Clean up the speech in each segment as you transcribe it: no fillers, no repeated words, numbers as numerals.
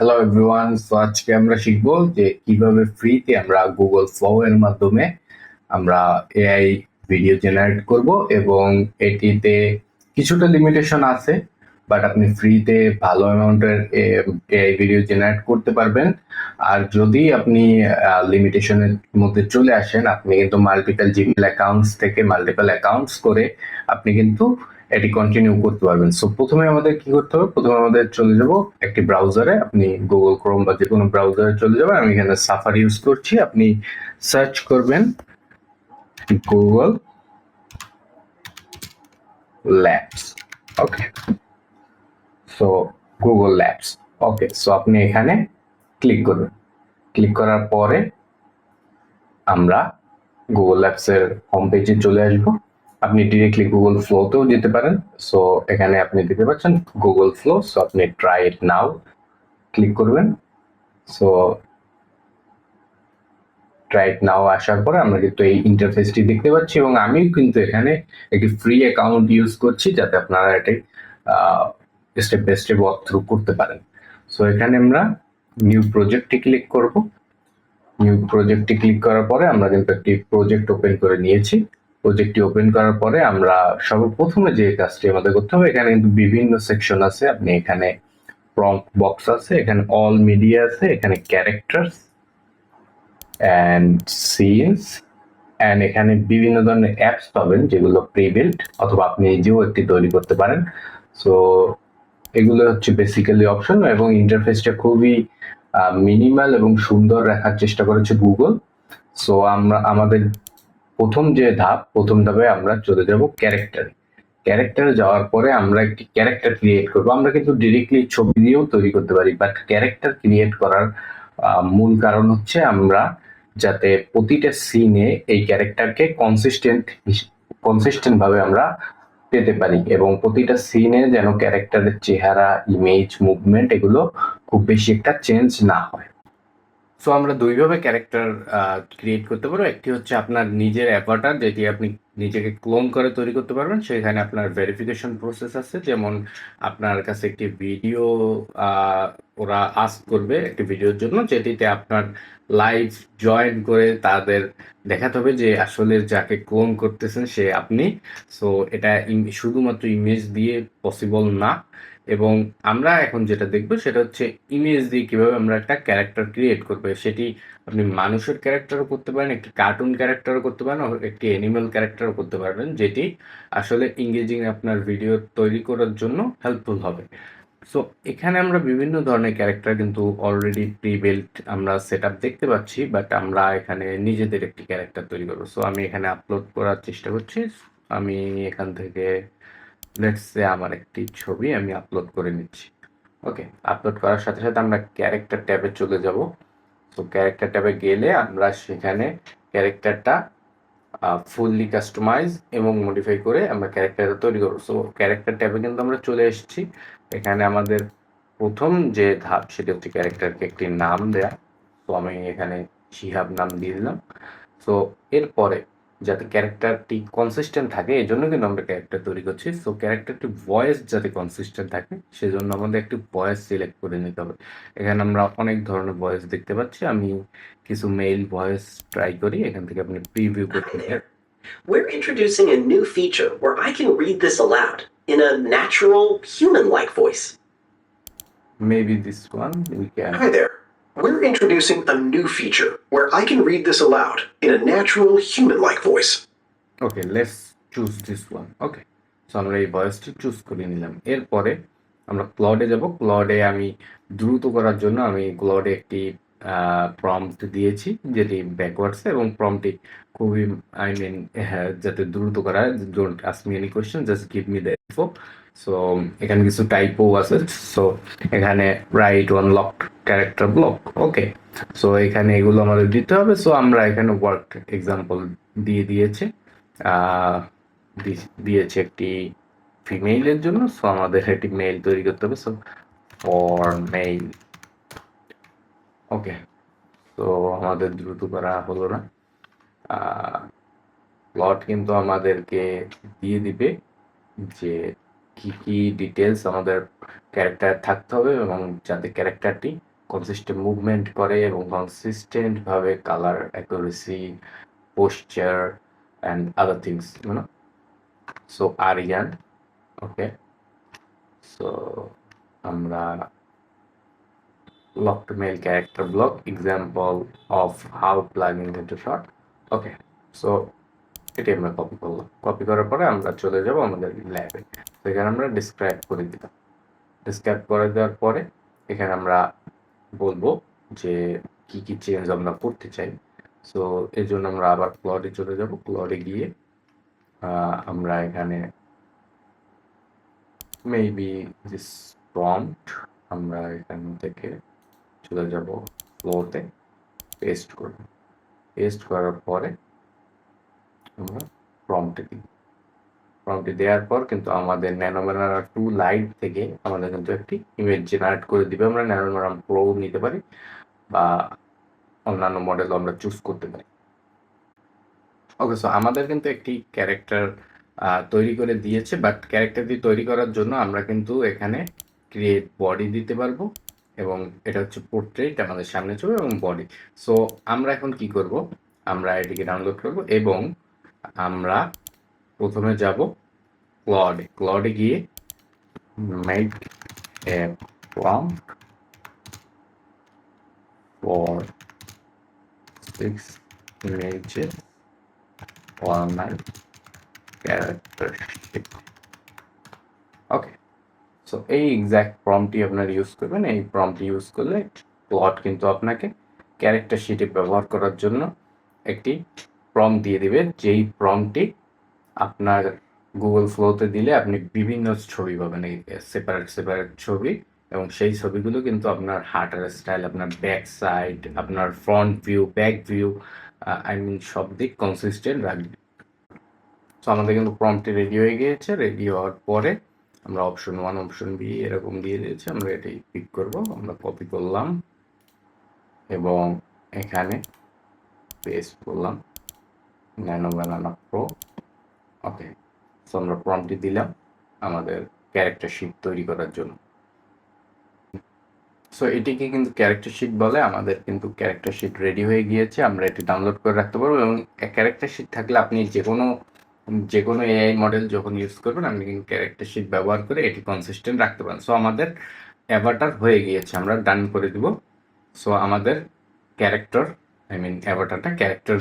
Hello everyone, so আজকে আমরা শিখবো যে কিভাবে ফ্রিতে আমরা গুগল ফ্লো এর মাধ্যমে আমরা এআই ভিডিও জেনারেট করব। এবং এটিতে কিছুটা লিমিটেশন আছে, বাট আপনি ফ্রিতে ভালো অ্যামাউন্টের এআই ভিডিও জেনারেট করতে পারবেন। আর যদি আপনি লিমিটেশনের মধ্যে চলে আসেন, আপনি কিন্তু মাল্টিপল জিমেল অ্যাকাউন্টস থেকে মাল্টিপল অ্যাকাউন্টস করে আপনি কিন্তু এটি কন্টিনিউ করতে পারবেন। সো প্রথমে আমাদের কি করতে হবে, প্রথমে আমাদের চলে যাব একটি ব্রাউজারে। আপনি গুগল ক্রোম বা যে কোনো ব্রাউজারে চলে যাবেন। আমি এখানে সাফারি ইউজ করছি। আপনি সার্চ করবেন গুগল ল্যাবস। ওকে, সো গুগল ল্যাবস। ওকে, সো আপনি এখানে ক্লিক করবেন। ক্লিক করার পরে আমরা গুগল ল্যাবস এর হোম পেজে চলে আসব। আপনি ডিরেক্টলি গুগল ফ্লোতেও যেতে পারেন। সো এখানে আপনি দেখতে পাচ্ছেন গুগল ফ্লো। সো আপনি ট্রাই ইট নাও ক্লিক করবেন। সো ট্রাই ইট নাও আসার পরে আমরা কিন্তু এই ইন্টারফেসটি দেখতে পাচ্ছি, এবং আমিও কিন্তু এখানে একটি ফ্রি অ্যাকাউন্ট ইউজ করছি যাতে আপনারা এটি step by step walk through করতে পারেন। সো এখানে আমরা নিউ প্রজেক্টে ক্লিক করব। নিউ প্রজেক্টে ক্লিক করার পরে আমরা কিন্তু একটি প্রজেক্ট ওপেন করে নিয়েছি। প্রজেক্টটি ওপেন করার পরে আমরা সর্বপ্রথমে যে কাজটি আমাদের করতে হবে, এখানে কিন্তু বিভিন্ন সেকশন আছে। আপনি এখানে প্রম্পট বক্স আছে, এখানে অল মিডিয়া আছে, এখানে ক্যারেক্টারস অ্যান্ড সিনস, অ্যান্ড এখানে বিভিন্ন ধরনের অ্যাপস পাবেন যেগুলো প্রি বিল্ট, অথবা আপনি নিজেও একটি তৈরি করতে পারেন। সো এগুলো হচ্ছে বেসিক্যালি অপশন, এবং ইন্টারফেসটা খুবই মিনিমাল এবং সুন্দর রাখার চেষ্টা করেছে গুগল। সো আমরা আমাদের প্রথম ধাপে আমরা চলে যাব ক্যারেক্টারে। ক্যারেক্টারে যাওয়ার পরে আমরা একটি ক্যারেক্টার ক্রিয়েট করব। আমরা কিন্তু ডিরেক্টলি ছবি দিয়েও তৈরি করতে পারি, বাট ক্যারেক্টার ক্রিয়েট করার মূল কারণ হচ্ছে আমরা যাতে প্রতিটা সিনে এই ক্যারেক্টারকে কনসিস্টেন্ট ভাবে আমরা পেতে পারি, এবং প্রতিটা সিনে যেন ক্যারেক্টারের চেহারা, ইমেজ, মুভমেন্ট এগুলো খুব বেশি একটা চেঞ্জ না হয়। সো আমরা দুইভাবে ক্যারেক্টার ক্রিয়েট করতে পারবো। একটি হচ্ছে আপনার নিজের অ্যাভাটার, যেটি আপনি নিজেকে ক্লোন করে তৈরি করতে পারবেন। সেখানে আপনার ভেরিফিকেশন প্রসেস আছে, যেমন আপনার কাছে একটি ভিডিও ওরা আস্ক করবে একটি ভিডিওর জন্য, যেটিতে আপনার লাইভ জয়েন করে তাদের দেখাতে হবে যে আসলে যাকে ক্লোন করতেছেন সে আপনি। সো এটা শুধুমাত্র ইমেজ দিয়ে পসিবল না। এবং আমরা এখন যেটা দেখবো সেটা হচ্ছে ইমেজ দিয়ে কিভাবে আমরা একটা ক্যারেক্টার ক্রিয়েট করবো। সেটি আপনি মানুষের ক্যারেক্টারও করতে পারেন, একটি কার্টুন ক্যারেক্টারও করতে পারেন, একটি অ্যানিমেল ক্যারেক্টারও করতে পারবেন, যেটি আসলে ইংগেজিং আপনার ভিডিও তৈরি করার জন্য হেল্পফুল হবে। সো এখানে আমরা বিভিন্ন ধরনের ক্যারেক্টার কিন্তু অলরেডি প্রি বিল্ট আমরা সেট আপ দেখতে পাচ্ছি, বাট আমরা এখানে নিজেদের একটি ক্যারেক্টার তৈরি করবো। সো আমি এখানে আপলোড করার চেষ্টা করছি। আমি এখান থেকে লেটস সে আমার একটি ছবি আমি আপলোড করে নিচ্ছি। ওকে, আপলোড করার সাথে সাথে আমরা ক্যারেক্টার ট্যাবে চলে যাব। তো ক্যারেক্টার ট্যাবে গেলে আমরা সেখানে ক্যারেক্টারটা ফুললি কাস্টমাইজ এবং মডিফাই করে আমরা ক্যারেক্টারটা তৈরি করবো। সো ক্যারেক্টার ট্যাবে কিন্তু আমরা চলে এসেছি। এখানে আমাদের প্রথম যে ধাপ সেটা হচ্ছে ক্যারেক্টারকে একটি নাম দেয়া। তো আমি এখানে শিহাব নাম দিয়ে দিলাম। সো এরপরে যাতে ক্যারেক্টারটি কনসিস্টেন্ট থাকে, এই জন্য কিন্তু আমরা ক্যারেক্টার তৈরি করছি। সো ক্যারেক্টারটি ভয়েস যাতে কনসিস্টেন্ট থাকে সেজন্য আমাদের একটি ভয়েস সিলেক্ট করে নিতে হবে। এখানে আমরা অনেক ধরনের ভয়েস দেখতে পাচ্ছি। আমি কিছু মেইল ভয়েস ট্রাই করি, এখান থেকে আপনি প্রিভিউ করতে পারেন। We're introducing a new feature where I can read this aloud in a natural, human-like voice. Maybe this one we can. Hi there. We're introducing a new feature where I can read this aloud in a natural, human-like voice. Okay, let's choose this one. Okay, so আমরা এই ভয়েসটি choose করে নিলাম। এরপরে আমরা ক্লডে যাব। ক্লডে আমি দ্রুত করার জন্য আমি ক্লডে একটি প্রম্পট দিয়েছি, যেটি ব্যাকওয়ার্ডস, এবং প্রম্পটটি খুবই যাতে দ্রুত করা, don't ask me any question, just give me the info. So এখানে কিছু টাইপও আছে। সো এখানে right one lock character block. Okay, so এখানে এগুলো আমাদের দিতে হবে। সো আমরা এখানে ওয়ার্ক এক্সাম্পল দিয়েছে দিয়েছে একটি ফিমেইলের জন্য। সো আমাদের একটি মেইল তৈরি করতে হবে। So for mail. ওকে, তো আমাদের দ্রুত করা হলো না। প্লট কিন্তু আমাদেরকে দিয়ে দিবে যে কি কি ডিটেলস আমাদের ক্যারেক্টার থাকতে হবে, এবং যাতে ক্যারেক্টারটি কনসিস্টেন্ট মুভমেন্ট করে এবং কনসিস্টেন্টভাবে colour accuracy, posture and other things, so Aryan. Okay, so আমরা lock to mail character block example of how plugin into short. Okay, so এটি আমরা কপি করলাম। কপি করার পরে আমরা চলে যাব আমাদের ল্যাবে। এখানে আমরা ডিসক্রাইব করে দিলাম। ডিসক্রাইব করে দেওয়ার পরে এখানে আমরা বলবো যে কি কি চেঞ্জ আমরা করতে চাই। সো এর জন্য আমরা আবার ক্লডে চলে যাব। ক্লডে গিয়ে আমরা এখানে মেবি দিস প্রম্পট আমরা এখান থেকে চলে যাব ফ্লোতে, পেস্ট করব। পেস্ট করার পরে আমরা প্রম্পটে দিই। প্রম্পটে দেওয়ার পর কিন্তু আমাদের ন্যানোম্যানারা 2 লাইট থেকে আমাদের কিন্তু একটি ইমেজ জেনারেট করে দিবে। আমরা ন্যানোম্যানা প্রো নিতে পারি বা অন্যান্য মডেলও আমরা চুজ করতে পারি। ওকে, সো আমাদের কিন্তু একটি ক্যারেক্টার তৈরি করে দিয়েছে, বাট ক্যারেক্টারটি তৈরি করার জন্য আমরা কিন্তু এখানে ক্রিয়েট বডি দিতে পারবো এবং এটা হচ্ছে পোর্ট্রেট, আমাদের সামনে ছবি এবং বডি। সো আমরা এখন কি করব, আমরা এটিকে ডাউনলোড করব এবং আমরা প্রথমে যাব ক্লডে। ক্লডে গিয়ে make a prompt for 6 images on my character sheet. Okay, so এই এক্সাক্ট প্রম্পটটি আপনারা ইউজ করবেন। এই প্রম্পট ইউজ করলে ক্লড কিন্তু আপনাকে ক্যারেক্টার শিটে ব্যবহার করার জন্য একটি প্রম্পট দিয়ে দিবে, যেই প্রম্পটটি আপনার গুগল ফ্লোতে দিলে আপনি বিভিন্ন ছবি পাবেন, এই সেপারেট সেপারেট ছবি, এবং সেই ছবিগুলো কিন্তু আপনার হার্টার স্টাইল, আপনার ব্যাক সাইড, আপনার ফ্রন্ট ভিউ, ব্যাক ভিউ, সব দিক কনসিস্টেন্ট রাখবে। সো আমাদের কিন্তু প্রম্পটটি রেডি হয়ে গিয়েছে। রেডি হওয়ার পরে আমরা অপশন 1 অপশন বি এরকম দিয়ে দিয়েছি। আমরা এটাই পিক করব। আমরা কপি করলাম এবং এখানে পেস্ট করলাম ন্যানোম্যানা প্রো। ওকে, সো আমরা প্রম্পটটি দিলাম আমাদের ক্যারেক্টার শিট তৈরি করার জন্য। সো এটিকে কিন্তু ক্যারেক্টার শিট বলে। আমাদের কিন্তু ক্যারেক্টার শিট রেডি হয়ে গিয়েছে। আমরা এটি ডাউনলোড করে রাখতে পারবো এবং ক্যারেক্টার শিট থাকলে আপনি যে কোনো এআই মডেল যখন ইউজ করবেন আপনি কিন্তু ক্যারেক্টার শিট ব্যবহার করে এটি কনসিস্টেন্ট রাখতে পারেন। সো আমাদের অ্যাভাটার হয়ে গিয়েছে, আমরা ডান করে দিব। সো আমাদের ক্যারেক্টার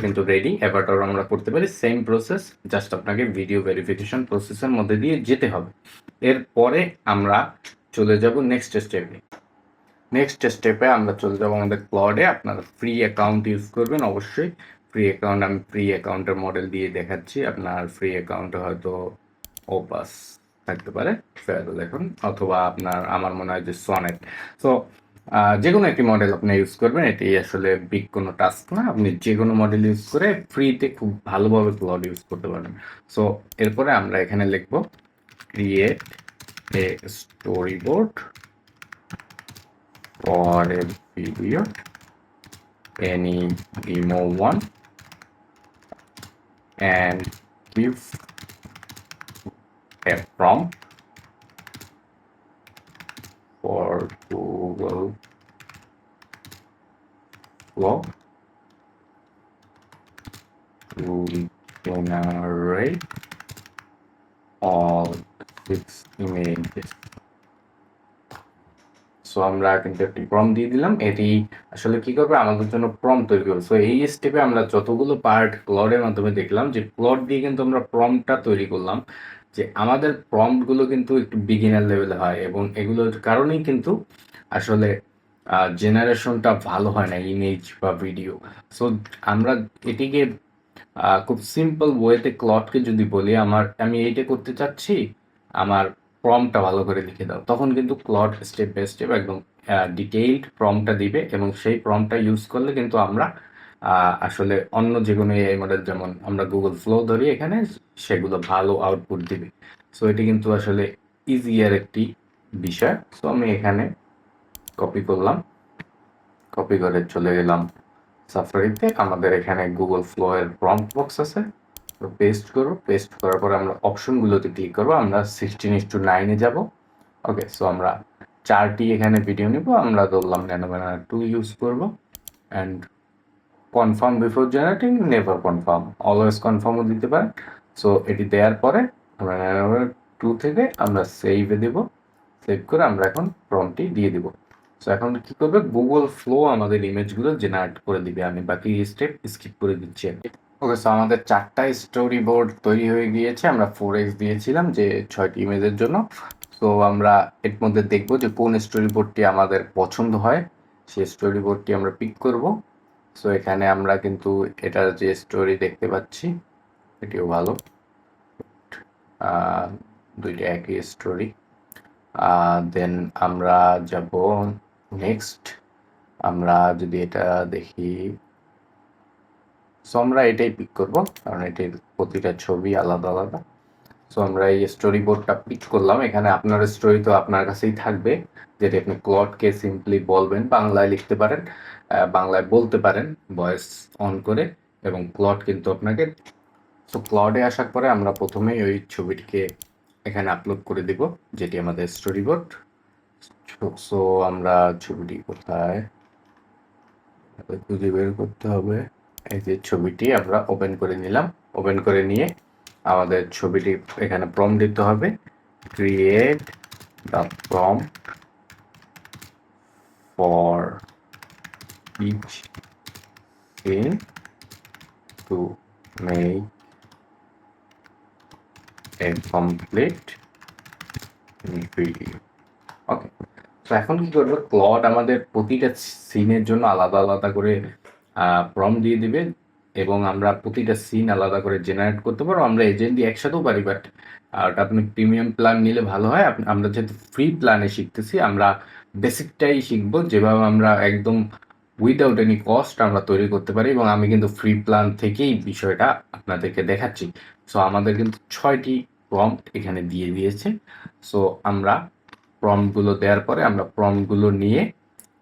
কিন্তু রেডি। অ্যাভাটার আমরা করতে পারি সেম প্রসেস, জাস্ট আপনাকে ভিডিও ভেরিফিকেশন প্রসেসের মধ্যে দিয়ে যেতে হবে। এরপরে আমরা চলে যাব নেক্সট স্টেপে। নেক্সট স্টেপে আমরা চলে যাবো আমাদের ক্লডে। আপনারা ফ্রি অ্যাকাউন্ট ইউজ করবেন অবশ্যই। ফ্রি অ্যাকাউন্ট, আমি ফ্রি অ্যাকাউন্টের মডেল দিয়ে দেখাচ্ছি। আপনার ফ্রি অ্যাকাউন্টে হয়তো ওপাস থাকতে পারে, দেখুন, অথবা আমার মনে হয় যে সনেট। সো যে কোনো একটি মডেল আপনি ইউজ করবেন। এটি আসলে বিগ কোনো টাস্ক না, আপনি যে কোনো মডেল ইউজ করে ফ্রিতে খুব ভালোভাবে ক্লড ইউজ করতে পারবেন। সো এরপরে আমরা এখানে লিখব create a story board for a video, any demo one, and give a prompt for Google Flow to generate all 6 images. So আমরা কিন্তু একটি প্রম্পট দিয়ে দিলাম। এটি আসলে কি করবে, আমাদের জন্য প্রম্পট তৈরি করবে। সো এই স্টেপে আমরা যতগুলো পার্ট ক্লডের মাধ্যমে দেখলাম যে ক্লড দিয়ে কিন্তু আমরা প্রম্পটটা তৈরি করলাম, যে আমাদের প্রম্পটগুলো কিন্তু একটু বিগিনার লেভেলে হয় এবং এগুলোর কারণেই কিন্তু আসলে জেনারেশনটা ভালো হয় না ইমেজ বা ভিডিও। সো আমরা এটিকে খুব সিম্পল ওয়েতে ক্লডকে যদি বলি আমি এইটা করতে চাচ্ছি, আমার প্রম্পটটা ভালো করে লিখে দাও, তখন কিন্তু ক্লড স্টেপ বাই স্টেপ একদম ডিটেইলড প্রম্পটটা দিবে এবং সেই প্রম্পটটা ইউজ করলে কিন্তু আমরা আসলে অন্য যে কোনো এআই মডেল, যেমন আমরা গুগল ফ্লো ধরি এখানে, সেগুলো ভালো আউটপুট দিবে। সো এটি কিন্তু আসলে ইজিয়ার একটি বিষয়। সো আমি এখানে কপি করলাম, কপি করে চলে গেলাম সাফারিতে। আমাদের এখানে গুগল ফ্লো এর প্রম্পট বক্স আছে, পেস্ট করবো। পেস্ট করার পরে আমরা অপশনগুলোতে ক্লিক করবো। আমরা 16:9 যাব। ওকে, সো আমরা 4টি এখানে ভিডিও নিব, আমরা ধরলাম ন্যানো ব্যানার 2 ইউজ করব। And confirm before generating, never confirm, always কনফার্মও দিতে পারেন। সো এটি দেওয়ার পরে আমরা ন্যানো ব্যানার 2 থেকে আমরা সেভে দেব। সেভ করে আমরা এখন প্রম্পটটি দিয়ে দিব। সো এখন কি করবে, গুগল ফ্লো আমাদের ইমেজগুলো জেনারেট করে দিবে। আমি বাকি স্টেপ স্কিপ করে দিচ্ছি আর কি। ওকে, সো আমাদের 4টা স্টোরি বোর্ড তৈরি হয়ে গিয়েছে। আমরা 4x দিয়েছিলাম যে 6টি ইমেজের জন্য। তো আমরা এর মধ্যে দেখব যে কোন স্টোরি বোর্ডটি আমাদের পছন্দ হয়, সেই স্টোরি বোর্ডটি আমরা পিক করব। সো এখানে আমরা কিন্তু এটার যে স্টোরি দেখতে পাচ্ছি এটিও ভালো, দুইটা একই স্টোরি। দেন আমরা যাব নেক্সট। আমরা যদি এটা দেখি, সো আমরা এটাই পিক করব কারণ এটির প্রতিটা ছবি আলাদা আলাদা। সো আমরা এই স্টোরি বোর্ডটা পিক করলাম। এখানে আপনার স্টোরি তো আপনার কাছেই থাকবে, যেটি আপনি ক্লডকে সিম্পলি বলবেন, বাংলায় লিখতে পারেন, বাংলায় বলতে পারেন ভয়েস অন করে, এবং ক্লড কিন্তু আপনাকে। সো ক্লডে আসার পরে আমরা প্রথমেই ওই ছবিটিকে এখানে আপলোড করে দিব, যেটি আমাদের স্টোরি বোর্ড। সো আমরা ছবিটি কোথায় খুঁজে বের করতে হবে। এই যে ছবিটি আমরা ওপেন করে নিলাম। ওপেন করে নিয়ে আমাদের ছবিটি এখানে প্রম্পট দিতে হবে, create the prompt for each scene to make a complete video. Okay, তো এখন কি করবো, ক্লড আমাদের প্রতিটা সিনের জন্য আলাদা আলাদা করে প্রম্পট দিয়ে দিবে, এবং আমরা প্রতিটা সিন আলাদা করে জেনারেট করতে পারবো। আমরা এজেন্ট দিয়ে একসাথেও পারি, বাট ওটা আপনি প্রিমিয়াম প্ল্যান নিলে ভালো হয়। আমরা যেহেতু ফ্রি প্ল্যানে শিখতেছি, আমরা বেসিকটাই শিখবো, যেভাবে আমরা একদম উইদাউট এনি কস্ট আমরা তৈরি করতে পারি। এবং আমি কিন্তু ফ্রি প্ল্যান থেকেই বিষয়টা আপনাদেরকে দেখাচ্ছি। সো আমাদের কিন্তু 6টি প্রম্পট এখানে দিয়ে দিয়েছে। সো আমরা প্রম্পটগুলো দেওয়ার পরে আমরা প্রম্পটগুলো নিয়ে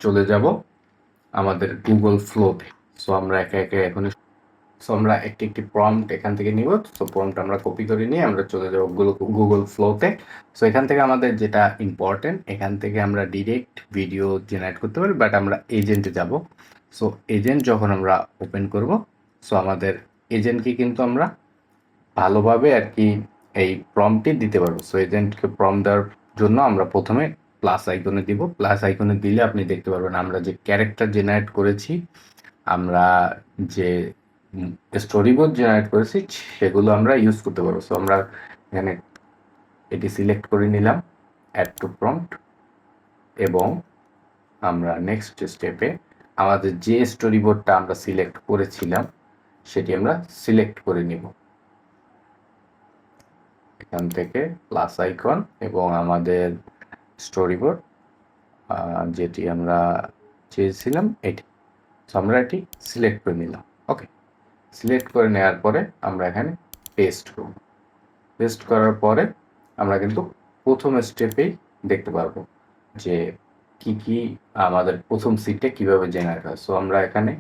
চলে যাব আমাদের গুগল ফ্লোতে। সো আমরা একে একে এখন আমরা একটি একটি প্রম্পট এখান থেকে নিব। সো প্রম্পট আমরা কপি করে নিয়ে আমরা চলে যাব গুগল ফ্লোতে। সো এখান থেকে আমাদের যেটা ইম্পর্টেন্ট, এখান থেকে আমরা ডিরেক্ট ভিডিও জেনারেট করতে পারি, বাট আমরা এজেন্টে যাব। সো এজেন্ট যখন আমরা ওপেন করব, সো আমাদের এজেন্টকে কিন্তু আমরা ভালোভাবে আর কি এই প্রম্পটটি দিতে পারবো। সো এজেন্টকে প্রম্পট দেওয়ার জন্য আমরা প্রথমে প্লাস আইকনে দিব। প্লাস আইকনে দিলে আপনি দেখতে পারবেন আমরা যে ক্যারেক্টার জেনারেট করেছি, আমরা যে স্টোরি বোর্ড জেনারেট করেছি, সেগুলো আমরা ইউজ করতে পারবো। সো আমরা এখানে এটি সিলেক্ট করে নিলাম, অ্যাড টু প্রম্পট, এবং আমরা নেক্সট স্টেপে আমাদের যে স্টোরি বোর্ডটা আমরা সিলেক্ট করেছিলাম সেটি আমরা সিলেক্ট করে নিব। এখান থেকে প্লাস আইকন এবং আমাদের স্টোরি বোর্ড যেটি আমরা চেয়েছিলাম এটি। সো আমরা এটি সিলেক্ট করে নিলাম। ওকে, সিলেক্ট করে নেওয়ার পরে আমরা এখানে পেস্ট করব। পেস্ট করার পরে আমরা কিন্তু প্রথম স্টেপেই দেখতে পারবো যে কি কি আমাদের প্রথম সিটে কিভাবে জেনারেট হয়। সো আমরা এখানে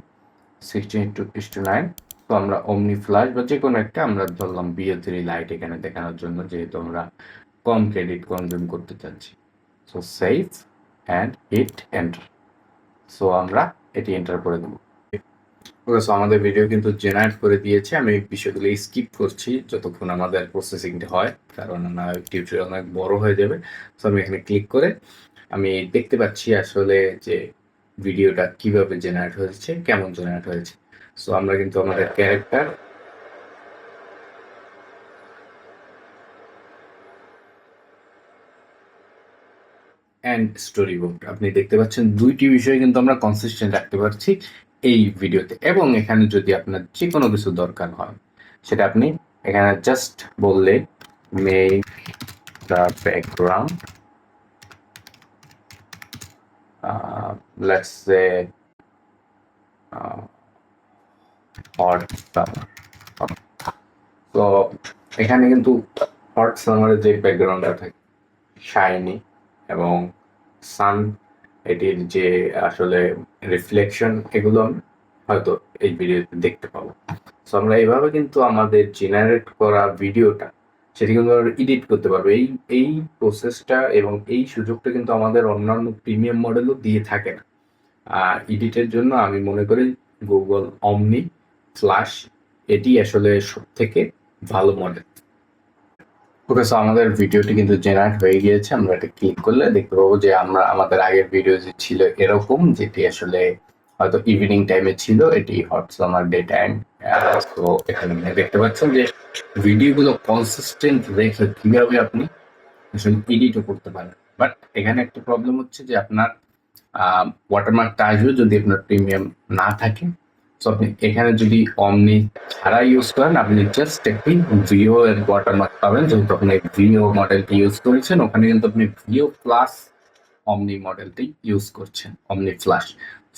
16:9, তো আমরা অমনি ফ্ল্যাশ বা যে কোনো একটা আমরা ধরলাম BO3 লাইট এখানে দেখানোর জন্য, যেহেতু আমরা কম ক্রেডিট কনজিউম করতে চাচ্ছি। So save and hit enter. So আমরা এটি এন্টার করে দেবো। ওকে, সো আমাদের ভিডিও কিন্তু জেনারেট করে দিয়েছে। আমি বিষয়গুলো স্কিপ করছি যতক্ষণ আমাদের প্রসেসিংটা হয়, কারণ না টিউটোরিয়াল অনেক বড় হয়ে যাবে। সো আমি এখানে ক্লিক করে আমি দেখতে পাচ্ছি আসলে যে ভিডিওটা কিভাবে জেনারেট হয়েছে, কেমন জেনারেট হয়েছে। সো আমরা কিন্তু আমাদের ক্যারেক্টার অ্যান্ড স্টোরি বোর্ড আপনি দেখতে পাচ্ছেন, দুইটি বিষয় কিন্তু আমরা কনসিস্টেন্ট রাখতে পারছি এই ভিডিওতে। এবং এখানে যদি আপনার যে কোনো কিছু দরকার হয়, সেটা আপনি এখানে জাস্ট বললে make the background let's say hot summer. তো এখানে কিন্তু হট সামারের যে ব্যাকগ্রাউন্ডটা থাকে শাইনি এবং সান, এটির যে আসলে রিফ্লেকশন, এগুলো আমি হয়তো এই ভিডিওতে দেখতে পাবো। সো আমরা এইভাবে কিন্তু আমাদের জেনারেট করা ভিডিওটা সেটি কিন্তু এডিট করতে পারবে। এই প্রসেসটা এবং এই সুযোগটা কিন্তু আমাদের অন্যান্য প্রিমিয়াম মডেলও দিয়ে থাকে না। এডিটের জন্য আমি মনে করি গুগল অমনি ফ্ল্যাশ এটি আসলে সব থেকে ভালো মডেল। ওকে, সো আমাদের ভিডিওটি কিন্তু জেনারেট হয়ে গিয়েছে। আমরা এটা ক্লিক করলে দেখতে পাবো যে আমাদের আগের ভিডিও যে ছিল এরকম, যেটি আসলে হয়তো ইভিনিং টাইমে ছিল, এটি হট সামার ডে টাইম। তো এখানে দেখতে পাচ্ছেন যে ভিডিওগুলো কনসিস্টেন্ট রেখে কিভাবে আপনি আসলে এডিটও করতে পারেন। বাট এখানে একটা প্রবলেম হচ্ছে যে আপনার ওয়াটারমার্কটা আসবে যদি আপনার প্রিমিয়াম না থাকে। সো আপনি এখানে যদি অমনি ছাড়া ইউজ করেন, আপনি জাস্ট একটি ভিও এর ওয়াটারমার্ক পাবেন। যেহেতু আপনি ভিও মডেলটি ইউজ করেছেন, ওখানে কিন্তু আপনি ভিও প্লাস অমনি মডেলটি ইউজ করছেন, অমনি ফ্ল্যাশ।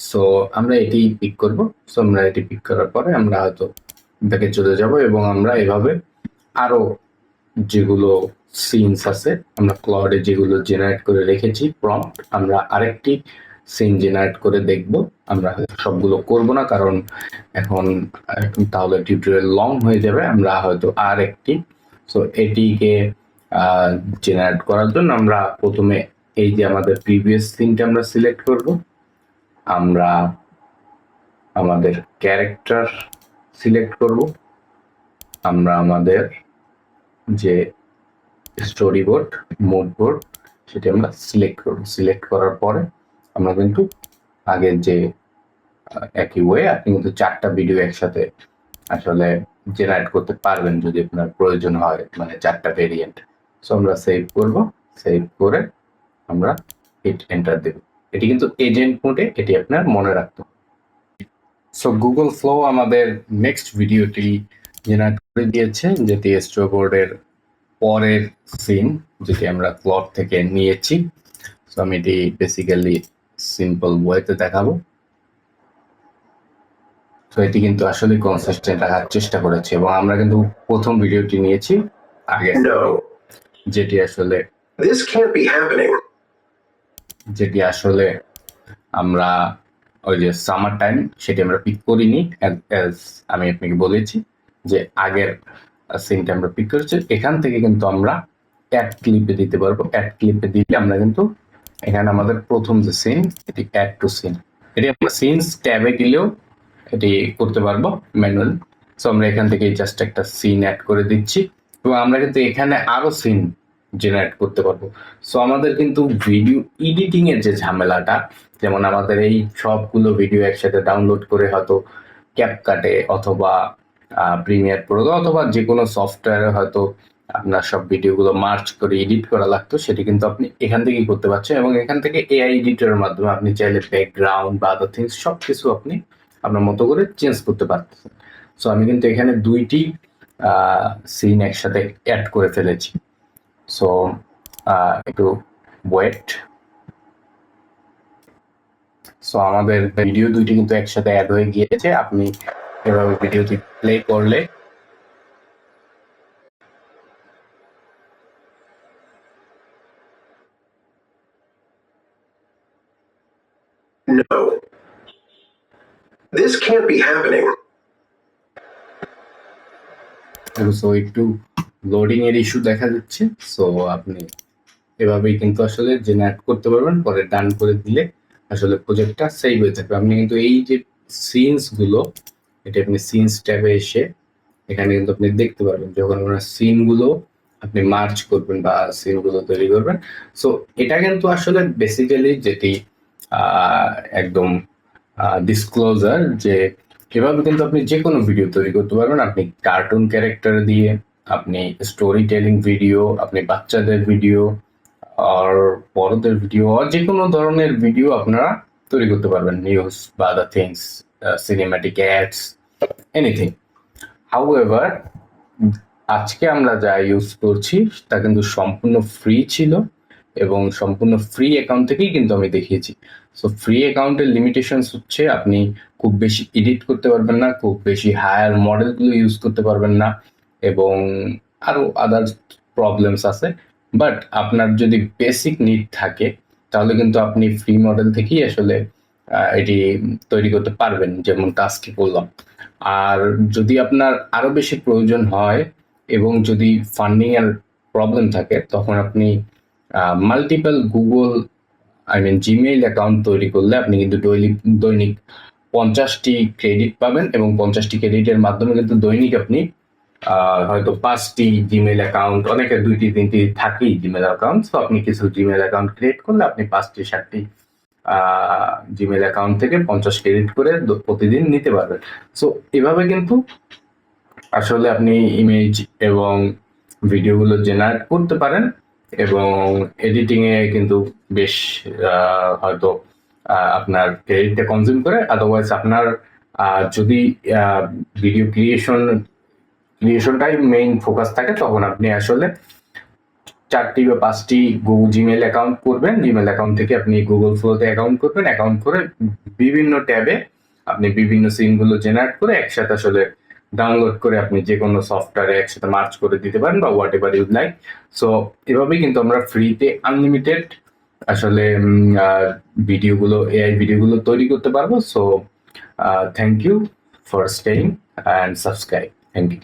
সো আমরা এটি পিক করব। সো আমরা এটি পিক করার পরে আমরা হয়তো ব্যাকে চলে যাব এবং আমরা এভাবে আরো যেগুলো সিনস আছে, আমরা ক্লাউডে যেগুলো জেনারেট করে রেখেছি প্রম্পট, আমরা আরেকটি সিন জেনারেট করে দেখব। আমরা সবগুলো করব না, কারণ এখন তাহলে টিউটোরিয়াল লং হয়ে যাবে। আমরা হয়তো আরেকটি, সো এটিকে জেনারেট করার জন্য আমরা প্রথমে এই যে আমাদের প্রিভিয়াস সিনটা আমরা সিলেক্ট করব। আমরা আমাদের ক্যারেক্টার সিলেক্ট করব। আমরা আমাদের যে স্টোরি বোর্ড, মুড বোর্ড, সেটি আমরা সিলেক্ট করব। সিলেক্ট করার পরে আমরা কিন্তু আগের যে একই ওয়ে আপনি কিন্তু 4টা ভিডিও একসাথে আসলে জেনারেট করতে পারবেন যদি আপনার প্রয়োজন হয়, মানে 4টা ভেরিয়েন্ট। সো আমরা সেভ করব। সেভ করে আমরা হিট এন্টার দেব। এটি কিন্তু এজেন্ট মোডে, এটি আপনার মনে রাখতে হবে। সো গুগল ফ্লো আমাদের নেক্সট ভিডিওটি জেনারেট করে দিয়েছে, যেটি স্টোরবোর্ডের পরের সিন, যেটি আমরা ক্লড থেকে নিয়েছি। সো আমি এটি বেসিক্যালি সিম্পল ওয়েতে দেখাবো। তো এটি কিন্তু আসলে কনসিস্টেন্ট রাখার চেষ্টা করেছি এবং আমরা কিন্তু প্রথম ভিডিওটি নিয়েছি আগে, No, যেটি আসলে this can't be happening. আমরা ওই যে সামার টাইম সেটি আমরা পিক করিনি। অ্যাজ আমি আপনাকে বলেছি যে আগের সিনটা আমরা পিক করেছি। এখান থেকে কিন্তু আমরা অ্যাড ক্লিপে দিতে পারবো। অ্যাড ক্লিপে দিলে আমরা কিন্তু এখানে আমাদের প্রথম যে সিন, এটি অ্যাড টু সিন, এটি আমরা সিনস ট্যাবে গেলেও এটি করতে পারবো ম্যানুয়াল। সো আমরা এখান থেকে জাস্ট একটা সিন অ্যাড করে দিচ্ছি এবং আমরা কিন্তু এখানে আরো সিন জেনারেট করতে পারবো। সো আমাদের কিন্তু ভিডিও এডিটিং এর যে ঝামেলাটা, যেমন আমাদের এই সবগুলো ভিডিও একসাথে ডাউনলোড করে হয়তো ক্যাপকাটে অথবা প্রিমিয়ার প্রো অথবা যে কোনো সফটওয়্যারে হয়তো আপনার সব ভিডিওগুলো মার্চ করে এডিট করা লাগতো, সেটি কিন্তু আপনি এখান থেকেই করতে পারছেন এবং এখান থেকে এআই এডিটরের মাধ্যমে আপনি চাইলে ব্যাকগ্রাউন্ড বা আদার থিংস সবকিছু আপনি আপনার মতো করে চেঞ্জ করতে পারতেছেন। সো আমি কিন্তু এখানে দুইটি সিন একসাথে অ্যাড করে ফেলেছি। সো একটু ওয়েট। সো আমাদের ভিডিও দুইটি কিন্তু একসাথে অ্যাড হয়ে গিয়েছে। আপনি এভাবে ভিডিওটি প্লে করলে No, this can't be happening. So একটু লোডিং এর ইস্যু দেখা যাচ্ছে। সো আপনি এভাবেই কিন্তু আসলে জেনারেট করতে পারবেন। পরে ডান করে দিলে আসলে প্রজেক্টটা সেভ হয়ে থাকবে। আপনি কিন্তু এই যে সিনস গুলো, এটা আপনি সিনস ট্যাবে এসে এখানে কিন্তু আপনি দেখতে পারবেন যখন আপনার সিন গুলো আপনি মার্চ করবেন বা সিন গুলো তৈরি করবেন। সো এটা কিন্তু আসলে বেসিক্যালি যেটি একদম ডিসক্লোজার, যে এভাবে কিন্তু আপনি যে কোনো ভিডিও তৈরি করতে পারবেন। আপনি কার্টুন ক্যারেক্টার দিয়ে, আপনি স্টোরি টেলিং ভিডিও, আপনি বাচ্চাদের ভিডিও আর বড়দের ভিডিও আর যে কোনো ধরনের ভিডিও আপনারা তৈরি করতে পারবেন, নিউজ বা other things, cinematic ads, anything. However আজকে আমরা যা ইউজ করছি তা কিন্তু সম্পূর্ণ ফ্রি ছিল এবং সম্পূর্ণ ফ্রি অ্যাকাউন্ট থেকেই কিন্তু আমি দেখিয়েছি। সো ফ্রি অ্যাকাউন্টের লিমিটেশনস হচ্ছে আপনি খুব বেশি এডিট করতে পারবেন না, খুব বেশি হায়ার মডেলগুলো ইউজ করতে পারবেন না এবং আরো আদার প্রবলেমস আছে। বাট আপনার যদি বেসিক নিড থাকে তাহলে কিন্তু আপনি ফ্রি মডেল থেকেই আসলে এটি তৈরি করতে পারবেন, যেমন টাস্কে বললাম। আর যদি আপনার আরো বেশি প্রয়োজন হয় এবং যদি ফান্ডিং এর প্রবলেম থাকে তখন আপনি মাল্টিপল গুগল জিমেইল অ্যাকাউন্ট তৈরি করলে আপনি কিন্তু দৈনিক 50টি ক্রেডিট পাবেন এবং 50টি ক্রেডিটের মাধ্যমে কিন্তু দৈনিক আপনি হয়তো 5টি জিমেইল অ্যাকাউন্ট, অনেকে 2টি 3টি থাকেই জিমেইল অ্যাকাউন্ট, তো আপনি কিছু জিমেইল অ্যাকাউন্ট ক্রিয়েট করলে আপনি 5টি 7টি জিমেইল অ্যাকাউন্ট থেকে 50 ক্রেডিট করে প্রতিদিন নিতে পারবেন। সো এভাবে কিন্তু আসলে আপনি ইমেজ এবং ভিডিওগুলো জেনারেট করতে পারেন এবং এডিটিং এ কিন্তু বেশ হয়তো আপনার ক্রেডিটটা কনজিউম করে। আদারওয়াইজ আপনার যদি ভিডিও ক্রিয়েশনটাই মেইন ফোকাস থাকে তখন আপনি আসলে 4টি বা 5টি জিমেইল অ্যাকাউন্ট করবেন। জিমেইল অ্যাকাউন্ট থেকে আপনি গুগল ফ্লোতে অ্যাকাউন্ট করবেন, অ্যাকাউন্ট করে বিভিন্ন ট্যাবে আপনি বিভিন্ন সিনগুলো জেনারেট করে একসাথে আসলে ডাউনলোড করে আপনি যে কোনো সফটওয়্যারে একসাথে মার্চ করে দিতে পারেন বা whatever you like. So এভাবেই কিন্তু আমরা ফ্রিতে আনলিমিটেড আসলে এআই ভিডিওগুলো তৈরি করতে পারবো। So thank you for staying and subscribe. Thank you.